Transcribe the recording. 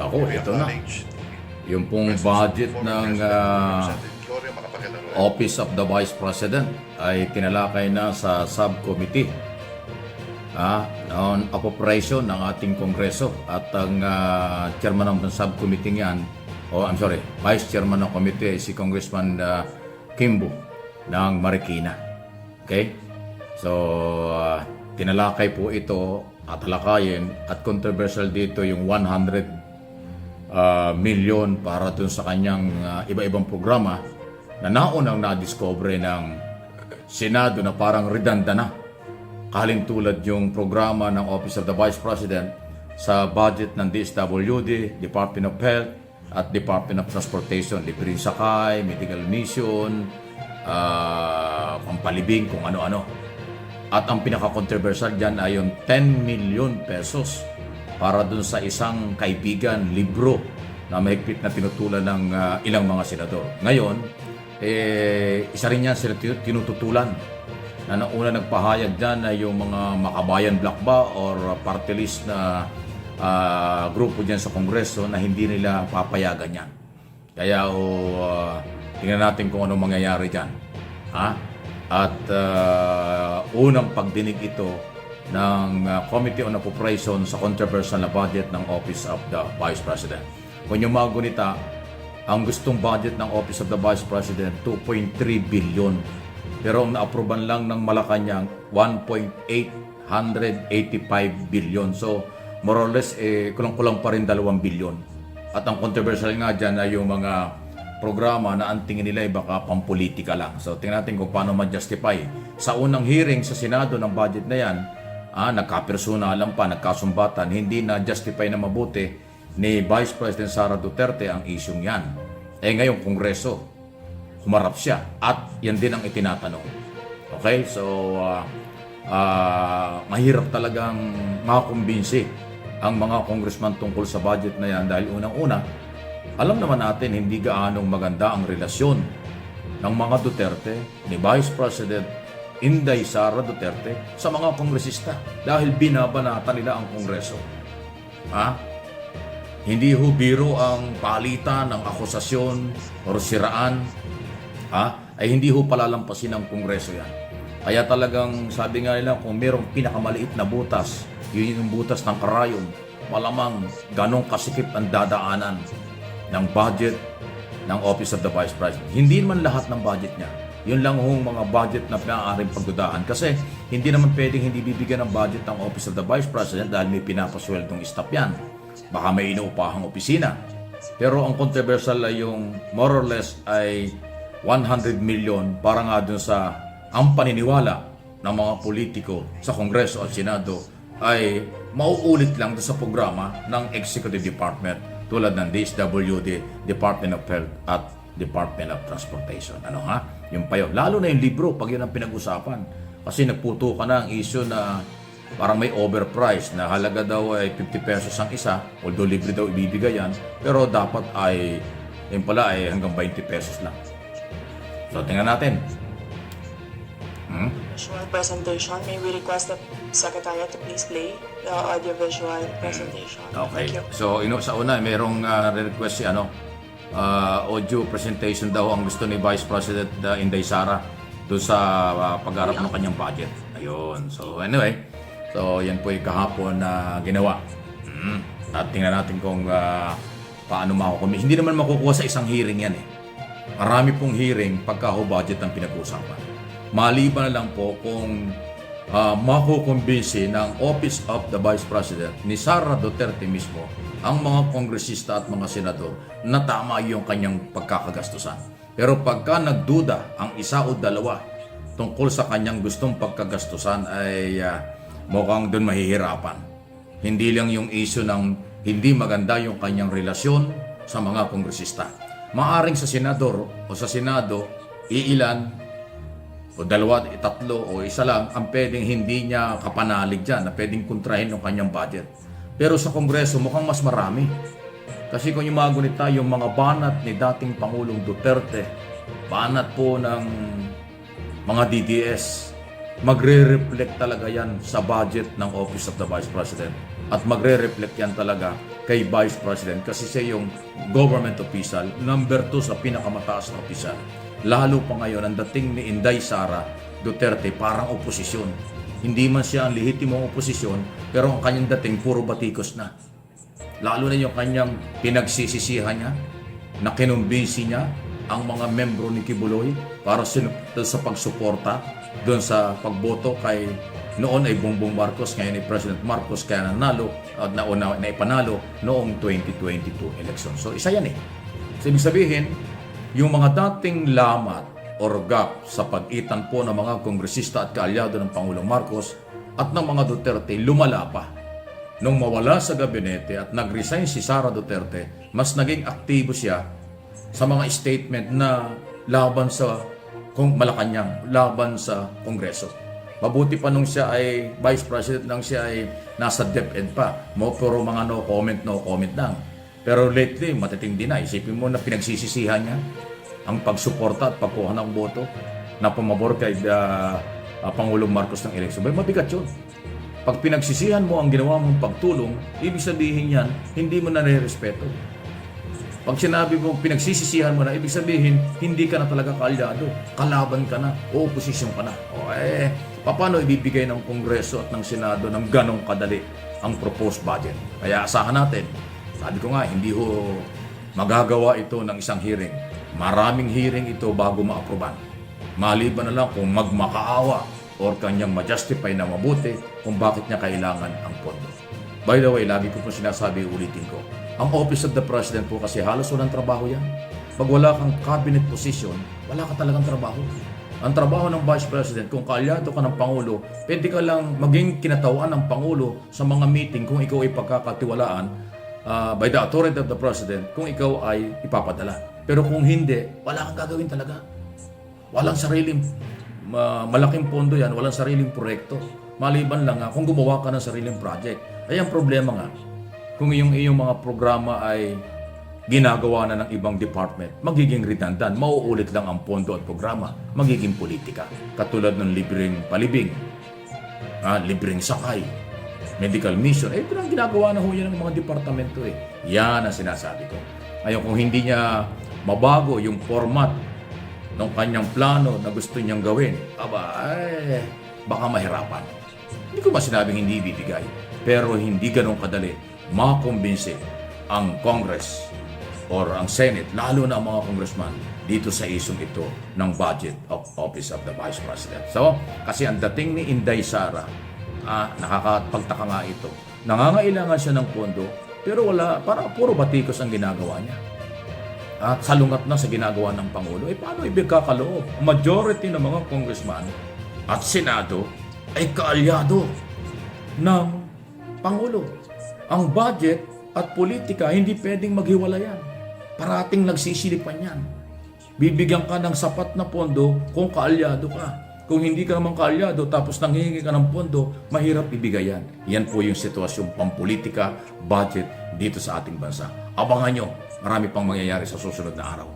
Ako, ito na. Yung pong budget ng Office of the Vice President ay tinalakay na sa subcommittee on appropriation ng ating Kongreso. At ang chairman ng subcommittee yan, Vice Chairman ng committee ay si Congressman Kimbo ng Marikina. Okay? So, tinalakay po ito at talakayin at controversial dito yung 100 milyon para dun sa kanyang iba-ibang programa na naunang na-discover ng Senado na parang redundant na. Kalintulad yung programa ng Office of the Vice President sa budget ng DSWD, Department of Health at Department of Transportation, libreng sakay, medical mission, pampalibing, kung ano-ano. At ang pinaka-controversial dyan ay yung 10 million pesos para dun sa isang kaibigan, libro na mahigpit na tinutulan ng ilang mga senador. Ngayon, isa rin yan sila tinututulan na nauna nagpahayag dyan ay yung mga Makabayan Bloc ba or party list na grupo dyan sa Kongreso na hindi nila papayagan yan. Kaya tingnan natin kung anong mangyayari dyan. At unang pagdinig ito ng Committee on Appropriation sa controversial na budget ng Office of the Vice President. Kung yung mga gunita, ang gustong budget ng Office of the Vice President, 2.3 billion. Pero ang na-approvean lang ng Malacanang, 1.885 billion. So, more or less, kulang-kulang pa rin 2 billion. At ang controversial nga dyan ay yung mga programa na ang tingin nila ay baka pampolitika lang. So, tingnan natin kung paano ma-justify. Sa unang hearing sa Senado ng budget na yan, nagka-personalan pa, nagkasumbatan, hindi na-justify na mabuti ni Vice President Sara Duterte ang isyong yan. Ngayong Kongreso, humarap siya at yan din ang itinatanong. Okay? So, mahirap talagang makakumbinsi ang mga congressman tungkol sa budget na yan dahil unang-una, alam naman natin hindi gaanong maganda ang relasyon ng mga Duterte ni Vice President Inday Sara Duterte sa mga kongresista dahil binabanata nila ang Kongreso. Hindi ho biro ang palitan ng akusasyon o siraan. Ay hindi ho palalampasin ng Kongreso yan. Kaya talagang sabi nga nila kung mayroong pinakamaliit na butas, yun yung butas ng karayom, malamang ganong kasikip ang dadaanan ng budget ng Office of the Vice President. Hindi man lahat ng budget niya. Yun lang hong mga budget na maaaring pagdudahan. Kasi hindi naman pwedeng hindi bibigyan ng budget ng Office of the Vice President dahil may pinapasweldong staff yan. Baka may inuupahang opisina. Pero ang controversial ay yung more or less ay 100 million para nga dun sa ang paniniwala ng mga politiko sa Kongreso at Senado ay mauulit lang dun sa programa ng Executive Department tulad ng DSWD, Department of Health at Department of Transportation. Yung pa yun. Lalo na yung libro, pag yun ang pinag-usapan. Kasi nagputo ka na ang issue na parang may overprice na halaga daw ay 50 pesos ang isa, although libre daw ibibigay yan, pero dapat ay, yun pala ay hanggang 20 pesos lang. So, tingnan natin. Visual presentation. May we request the Secretariat to please play the audiovisual presentation. Okay. Thank you. So, sa una, mayroong request si audio presentation daw ang gusto ni Vice President Inday Sara doon sa pag-arap ng kanyang budget. Ayun. So, anyway. So, yan po yung kahapon na ginawa. At tingnan natin kung paano makukuha. Hindi naman makukuha sa isang hearing yan eh. Marami pong hearing pagka budget ang pinag-usapan. Maliban na lang po kung makukumbinsi ng Office of the Vice President ni Sara Duterte mismo ang mga kongresista at mga senador na tama yung kanyang pagkakagastusan. Pero pagka nagduda ang isa o dalawa tungkol sa kanyang gustong pagkagastusan ay mukhang doon mahihirapan. Hindi lang yung issue ng hindi maganda yung kanyang relasyon sa mga kongresista. Maaring sa senador o sa senado, iilan o dalawa, tatlo o isa lang ang pwedeng hindi niya kapanalig dyan na pwedeng kontrahin ng kanyang budget. Pero sa Kongreso mukhang mas marami. Kasi kung yung mga gunita, yung mga banat ni dating Pangulong Duterte, banat po ng mga DDS, magre-reflect talaga yan sa budget ng Office of the Vice President. At magre-reflect yan talaga kay Vice President kasi siya yung government official, number 2 sa pinakamataas na official. Lalo pa ngayon, ang dating ni Inday Sara Duterte parang oposisyon. Hindi man siya ang lehitimong oposisyon, pero ang kanyang dating puro batikos na. Lalo na yung kanyang pinagsisisihan niya, na kinumbinsi niya ang mga membro ni Kibuloy para sa pagsuporta doon sa pagboto kay noon ay Bongbong Marcos, ngayon ay President Marcos, kaya nanalo at nauna na ipanalo noong 2022 election. So isa yan eh. So ibig sabihin, yung mga dating lamat or gap sa pagitan po ng mga kongresista at kaalyado ng Pangulong Marcos at ng mga Duterte lumala pa. Nung mawala sa gabinete at nag-resign si Sara Duterte, mas naging aktibo siya sa mga statement na laban sa Malacanang, laban sa Kongreso. Mabuti pa nung siya ay Vice President lang, siya ay nasa DepEd pa. Puro mga no comment lang. Pero lately, matitindi na. Isipin mo na pinagsisisihan niya ang pagsuporta at pagkuha ng boto na pumabor kay Pangulong Marcos ng eleksyon. Mabigat yun. Pag pinagsisihan mo ang ginawa mong pagtulong, ibig sabihin yan, hindi mo na nire-respeto. Pag sinabi mo, pinagsisisihan mo na, ibig sabihin, hindi ka na talaga kaalyado. Kalaban ka na, o oposisyon ka na. Paano ibibigay ng Kongreso at ng Senado ng ganong kadali ang proposed budget? Kaya asahan natin. Sabi ko nga, hindi ho magagawa ito ng isang hearing. Maraming hearing ito bago ma-aproban. Maliban na lang kung magmakaawa or kanyang ma-justify na mabuti kung bakit niya kailangan ang pondo. By the way, lagi ko po sinasabi, ulitin ko, ang Office of the President po kasi halos walang trabaho yan. Pag wala kang cabinet position, wala ka talagang trabaho. Ang trabaho ng Vice President, kung kaalyado ka ng Pangulo, pwede ka lang maging kinatawaan ng Pangulo sa mga meeting kung ikaw ay pagkakatiwalaan by the authority of the President, kung ikaw ay ipapadala. Pero kung hindi, wala kang gagawin talaga. Walang sariling malaking pondo yan, walang sariling proyekto. Maliban lang kung gumawa ka ng sariling project. Ay ang problema nga, kung iyong mga programa ay ginagawa na ng ibang department, magiging redundant, mauulit lang ang pondo at programa, magiging politika. Katulad ng libreng palibing, libreng sakay, medical mission, ito lang ginagawa na ho yan ng mga departamento eh. Yan ang sinasabi ko. Ngayon, kung hindi niya mabago yung format ng kanyang plano na gusto niyang gawin, baka mahirapan. Hindi ko ba sinabing hindi ibibigay, pero hindi ganun kadali makumbinsi ang Congress or ang Senate, lalo na ang mga congressman, dito sa isong ito ng budget of Office of the Vice President. So, kasi ang dating ni Inday Sara, nakakapagtaka nga ito. Nangangailangan siya ng pondo, pero parang puro batikos ang ginagawa niya. At salungat na sa ginagawa ng Pangulo, paano ibigkakaloob? Majority ng mga congressman at Senado ay kaalyado ng Pangulo. Ang budget at politika, hindi pwedeng maghiwalayan. Parating nagsisilipan yan. Bibigyan ka ng sapat na pondo kung kaalyado ka. Kung hindi ka naman kaalyado tapos nanghihingi ka ng pondo, mahirap ibigay yan. Yan po yung sitwasyong pampolitika, budget dito sa ating bansa. Abangan nyo, marami pang mangyayari sa susunod na araw.